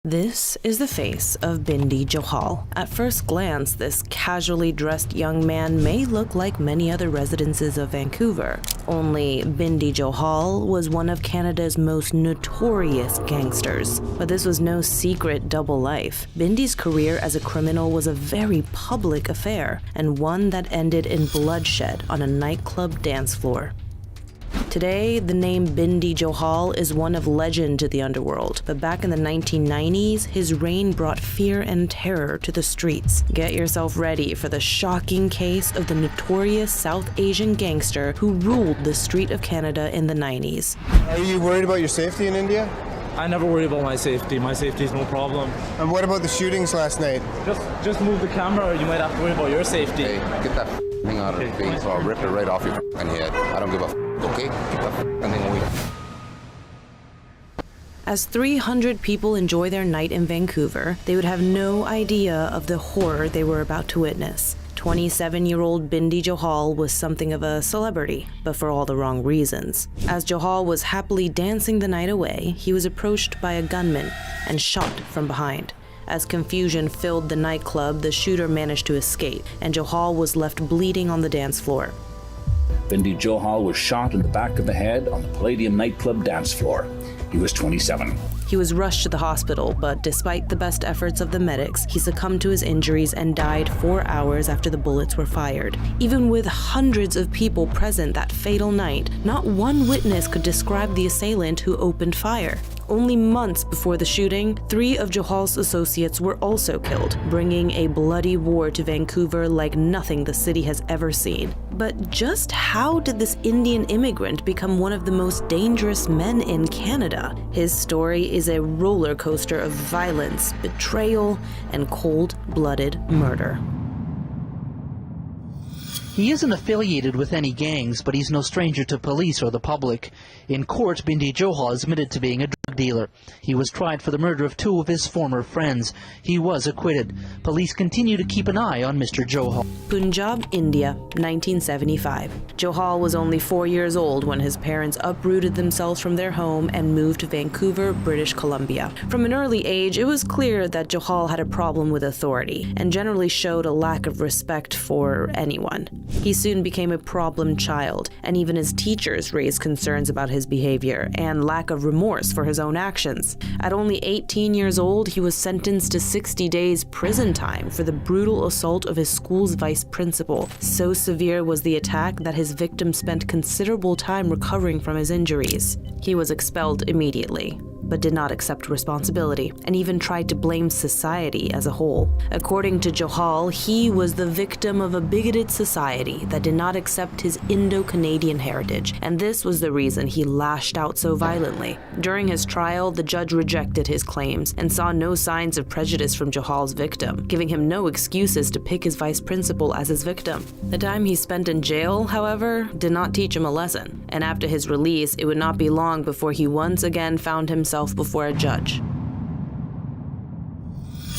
This is the face of Bindi Johal. At first glance, this casually dressed young man may look like many other residences of Vancouver. Only Bindi Johal was one of Canada's most notorious gangsters. But this was no secret double life. Bindi's career as a criminal was a very public affair, and one that ended in bloodshed on a nightclub dance floor. Today, the name Bindi Johal is one of legend to the underworld, but back in the 1990s, his reign brought fear and terror to the streets. Get yourself ready for the shocking case of the notorious South Asian gangster who ruled the street of Canada in the 90s. Are you worried about your safety in India? I never worry about my safety. My safety is no problem. And what about the shootings last night? Just move the camera, you might have to worry about your safety. Hey, get that thing out of the face or I'll rip it right off your head. I don't give a okay? Get that thing away. As 300 people enjoy their night in Vancouver, they would have no idea of the horror they were about to witness. 27-year-old Bindi Johal was something of a celebrity, but for all the wrong reasons. As Johal was happily dancing the night away, he was approached by a gunman and shot from behind. As confusion filled the nightclub, the shooter managed to escape, and Johal was left bleeding on the dance floor. Bindi Johal was shot in the back of the head on the Palladium nightclub dance floor. He was 27. He was rushed to the hospital, but despite the best efforts of the medics, he succumbed to his injuries and died 4 hours after the bullets were fired. Even with hundreds of people present that fatal night, not one witness could describe the assailant who opened fire. Only months before the shooting, 3 of Johal's associates were also killed, bringing a bloody war to Vancouver like nothing the city has ever seen. But just how did this Indian immigrant become one of the most dangerous men in Canada? His story is a roller coaster of violence, betrayal, and cold-blooded murder. He isn't affiliated with any gangs, but he's no stranger to police or the public. In court, Bindi Johal admitted to being a drug dealer. He was tried for the murder of 2 of his former friends. He was acquitted. Police continue to keep an eye on Mr. Johal. Punjab, India, 1975. Johal was only 4 years old when his parents uprooted themselves from their home and moved to Vancouver, British Columbia. From an early age, it was clear that Johal had a problem with authority and generally showed a lack of respect for anyone. He soon became a problem child, and even his teachers raised concerns about his behavior and lack of remorse for his own actions. At only 18 years old, he was sentenced to 60 days prison time for the brutal assault of his school's vice principal. So severe was the attack that his victim spent considerable time recovering from his injuries. He was expelled immediately, but did not accept responsibility, and even tried to blame society as a whole. According to Johal, he was the victim of a bigoted society that did not accept his Indo-Canadian heritage, and this was the reason he lashed out so violently. During his trial, the judge rejected his claims and saw no signs of prejudice from Johal's victim, giving him no excuses to pick his vice principal as his victim. The time he spent in jail, however, did not teach him a lesson, and after his release, it would not be long before he once again found himself before a judge.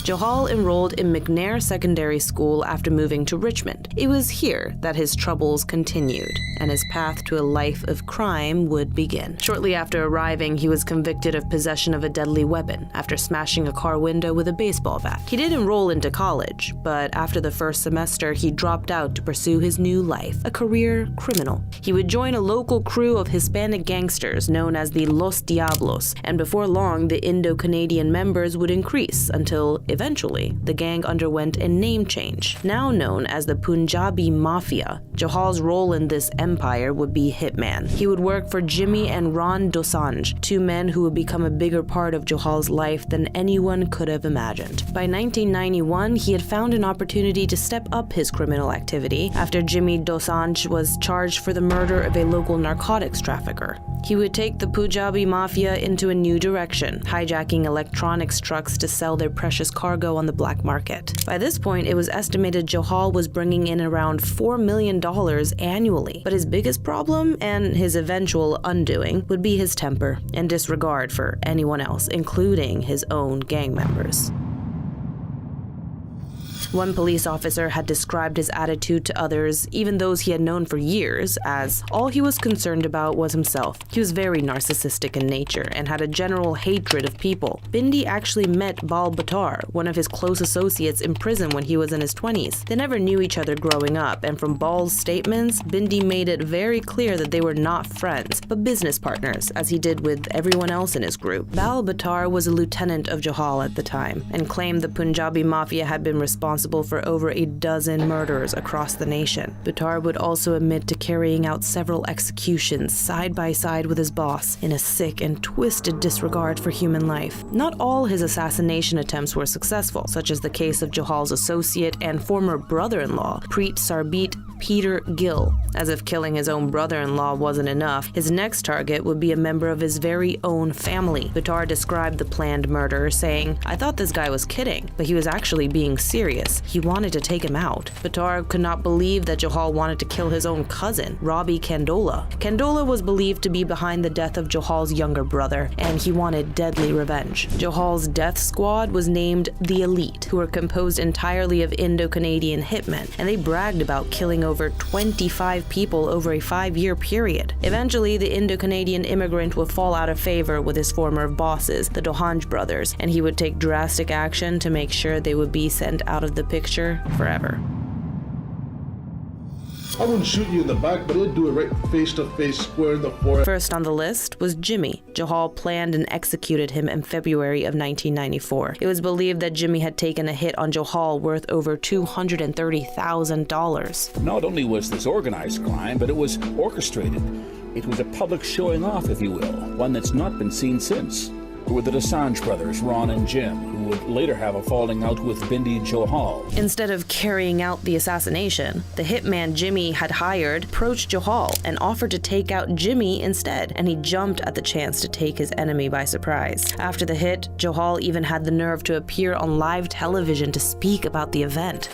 Johal enrolled in McNair Secondary School after moving to Richmond. It was here that his troubles continued, and his path to a life of crime would begin. Shortly after arriving, he was convicted of possession of a deadly weapon after smashing a car window with a baseball bat. He did enroll into college, but after the first semester, he dropped out to pursue his new life, a career criminal. He would join a local crew of Hispanic gangsters known as the Los Diablos, and before long, the Indo-Canadian members would increase until eventually, the gang underwent a name change. Now known as the Punjabi Mafia, Johal's role in this empire would be hitman. He would work for Jimmy and Ron Dosanjh, 2 men who would become a bigger part of Johal's life than anyone could have imagined. By 1991, he had found an opportunity to step up his criminal activity after Jimmy Dosanjh was charged for the murder of a local narcotics trafficker. He would take the Punjabi Mafia into a new direction, hijacking electronics trucks to sell their precious cargo on the black market. By this point, it was estimated Johal was bringing in around $4 million annually. But his biggest problem, and his eventual undoing, would be his temper and disregard for anyone else, including his own gang members. One police officer had described his attitude to others, even those he had known for years, as all he was concerned about was himself. He was very narcissistic in nature and had a general hatred of people. Bindi actually met Bal Buttar, one of his close associates, in prison when he was in his 20s. They never knew each other growing up, and from Bal's statements, Bindi made it very clear that they were not friends, but business partners, as he did with everyone else in his group. Bal Buttar was a lieutenant of Johal at the time, and claimed the Punjabi mafia had been responsible for over a dozen murders across the nation. Buttar would also admit to carrying out several executions side by side with his boss, in a sick and twisted disregard for human life. Not all his assassination attempts were successful, such as the case of Johal's associate and former brother-in-law, Preet Sarbit Peter Gill. As if killing his own brother-in-law wasn't enough, his next target would be a member of his very own family. Buttar described the planned murder, saying, "I thought this guy was kidding, but he was actually being serious. He wanted to take him out." Buttar could not believe that Johal wanted to kill his own cousin, Robbie Kandola. Kandola was believed to be behind the death of Johal's younger brother, and he wanted deadly revenge. Johal's death squad was named the Elite, who were composed entirely of Indo-Canadian hitmen, and they bragged about killing over 25 people over a 5-year period. Eventually, the Indo-Canadian immigrant would fall out of favor with his former bosses, the Dohanj brothers, and he would take drastic action to make sure they would be sent out of the picture forever. I wouldn't shoot you in the back, but I'd do it right face to face, square in the forehead. First on the list was Jimmy. Johal planned and executed him in February of 1994. It was believed that Jimmy had taken a hit on Johal worth over $230,000. Not only was this organized crime, but it was orchestrated. It was a public showing off, if you will, one that's not been seen since. There were the Dosanjh brothers, Ron and Jim, who would later have a falling out with Bindi Johal. Instead of carrying out the assassination, the hitman Jimmy had hired approached Johal and offered to take out Jimmy instead, and he jumped at the chance to take his enemy by surprise. After the hit, Johal even had the nerve to appear on live television to speak about the event.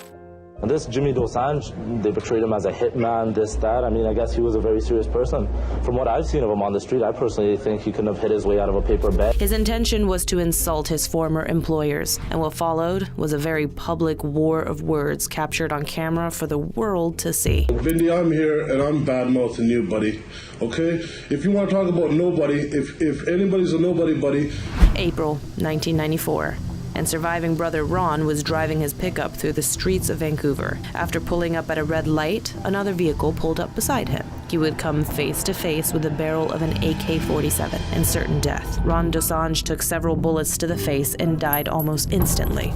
And this Jimmy Dosanjh, they portrayed him as a hitman, this, that. I mean, I guess he was a very serious person. From what I've seen of him on the street, I personally think he couldn't have hit his way out of a paper bag. His intention was to insult his former employers, and what followed was a very public war of words captured on camera for the world to see. Bindi, I'm here and I'm bad-mouthing you, buddy, okay? If you want to talk about nobody, if anybody's a nobody, buddy. April 1994. And surviving brother Ron was driving his pickup through the streets of Vancouver. After pulling up at a red light, another vehicle pulled up beside him. He would come face to face with the barrel of an AK-47 and certain death. Ron Dosanjh took several bullets to the face and died almost instantly.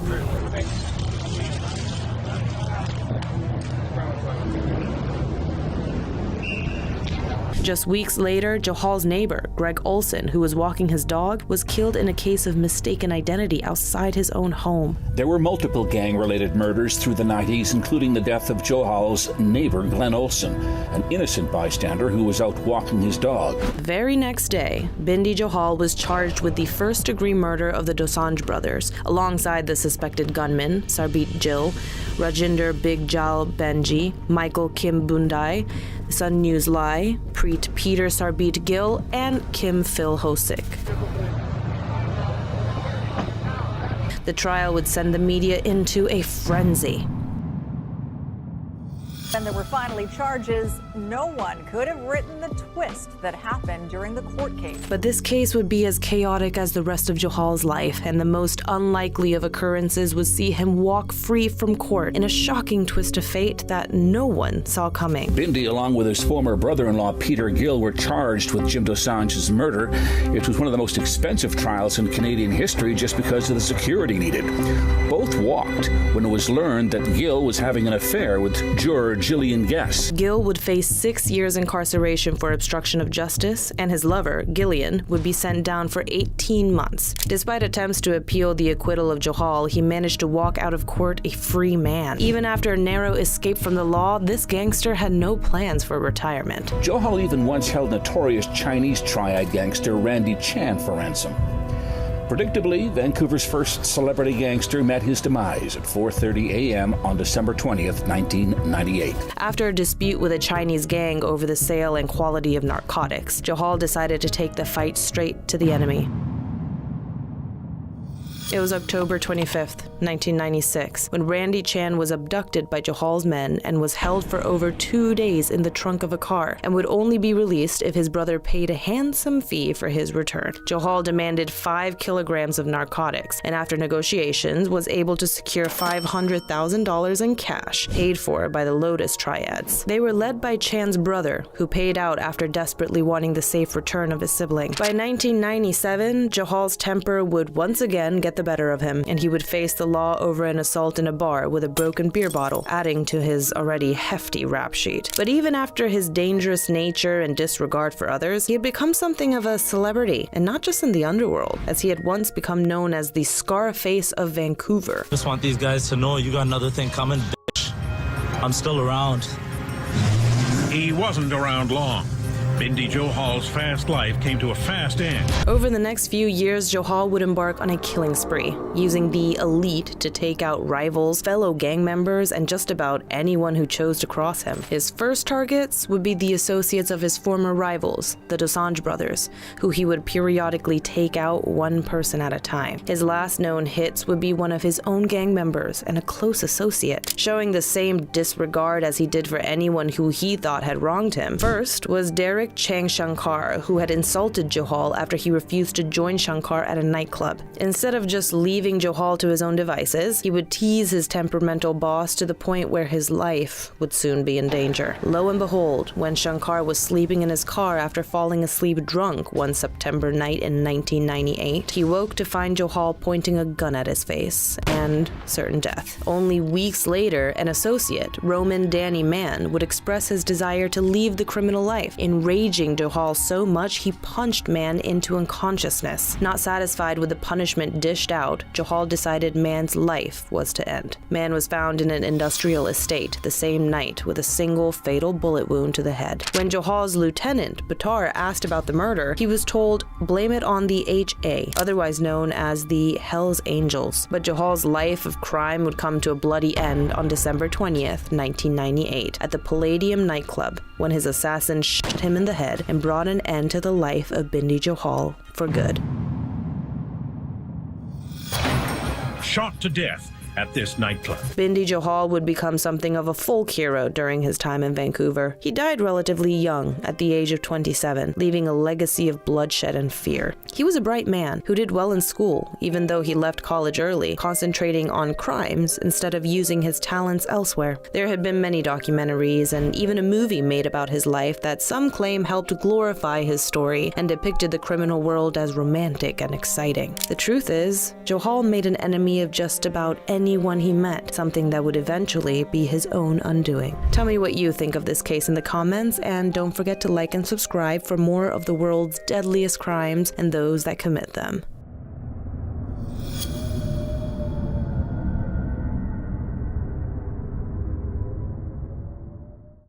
Just weeks later, Johal's neighbor, Greg Olson, who was walking his dog, was killed in a case of mistaken identity outside his own home. There were multiple gang-related murders through the 90s, including the death of Johal's neighbor, Glenn Olson, an innocent bystander who was out walking his dog. The very next day, Bindi Johal was charged with the first-degree murder of the Dosanjh brothers, alongside the suspected gunmen, Sarbit Gill, Rajinder Bigjal Benji, Michael Kim Bundai, Sun News Lai, Preet Peter Sarbit Gill, and Kim Phil Hosik. The trial would send the media into a frenzy. When there were finally charges, no one could have written the twist that happened during the court case. But this case would be as chaotic as the rest of Johal's life, and the most unlikely of occurrences would see him walk free from court in a shocking twist of fate that no one saw coming. Bindi, along with his former brother-in-law Peter Gill, were charged with Jim Dosanjh's murder. It was one of the most expensive trials in Canadian history just because of the security needed. Both walked when it was learned that Gill was having an affair with juror Gillian Guess. Gill would face 6 years incarceration for obstruction of justice, and his lover, Gillian, would be sent down for 18 months. Despite attempts to appeal the acquittal of Johal, he managed to walk out of court a free man. Even after a narrow escape from the law, this gangster had no plans for retirement. Johal even once held notorious Chinese triad gangster Randy Chan for ransom. Predictably, Vancouver's first celebrity gangster met his demise at 4:30 a.m. on December 20th, 1998. After a dispute with a Chinese gang over the sale and quality of narcotics, Johal decided to take the fight straight to the enemy. It was October 25th, 1996, when Randy Chan was abducted by Johal's men and was held for over 2 days in the trunk of a car and would only be released if his brother paid a handsome fee for his return. Johal demanded 5 kilograms of narcotics and after negotiations was able to secure $500,000 in cash, paid for by the Lotus Triads. They were led by Chan's brother, who paid out after desperately wanting the safe return of his sibling. By 1997, Johal's temper would once again get the better of him, and he would face the law over an assault in a bar with a broken beer bottle, adding to his already hefty rap sheet. But even after his dangerous nature and disregard for others, he had become something of a celebrity, and not just in the underworld, as he had once become known as the Scarface of Vancouver. Just want these guys to know you got another thing coming, bitch. I'm still around. He wasn't around long. Bindi Johal's fast life came to a fast end. Over the next few years, Johal would embark on a killing spree, using the elite to take out rivals, fellow gang members, and just about anyone who chose to cross him. His first targets would be the associates of his former rivals, the Dosanjh brothers, who he would periodically take out one person at a time. His last known hits would be one of his own gang members and a close associate, showing the same disregard as he did for anyone who he thought had wronged him. First was Derek Chang Shankar, who had insulted Johal after he refused to join Shankar at a nightclub. Instead of just leaving Johal to his own devices, he would tease his temperamental boss to the point where his life would soon be in danger. Lo and behold, when Shankar was sleeping in his car after falling asleep drunk one September night in 1998, he woke to find Johal pointing a gun at his face and certain death. Only weeks later, an associate, Roman Danny Mann, would express his desire to leave the criminal life. Enraging Johal so much, he punched Mann into unconsciousness. Not satisfied with the punishment dished out, Johal decided Mann's life was to end. Mann was found in an industrial estate the same night with a single fatal bullet wound to the head. When Johal's lieutenant, Batar, asked about the murder, he was told, blame it on the HA, otherwise known as the Hells Angels. But Johal's life of crime would come to a bloody end on December 20th, 1998, at the Palladium nightclub, when his assassin shot him in the head and brought an end to the life of Bindi Johal for good. Shot to death at this nightclub. Bindi Johal would become something of a folk hero during his time in Vancouver. He died relatively young, at the age of 27, leaving a legacy of bloodshed and fear. He was a bright man who did well in school, even though he left college early, concentrating on crimes instead of using his talents elsewhere. There had been many documentaries and even a movie made about his life that some claim helped glorify his story and depicted the criminal world as romantic and exciting. The truth is, Johal made an enemy of just about anyone he met, something that would eventually be his own undoing. Tell me what you think of this case in the comments, and don't forget to like and subscribe for more of the world's deadliest crimes and those that commit them.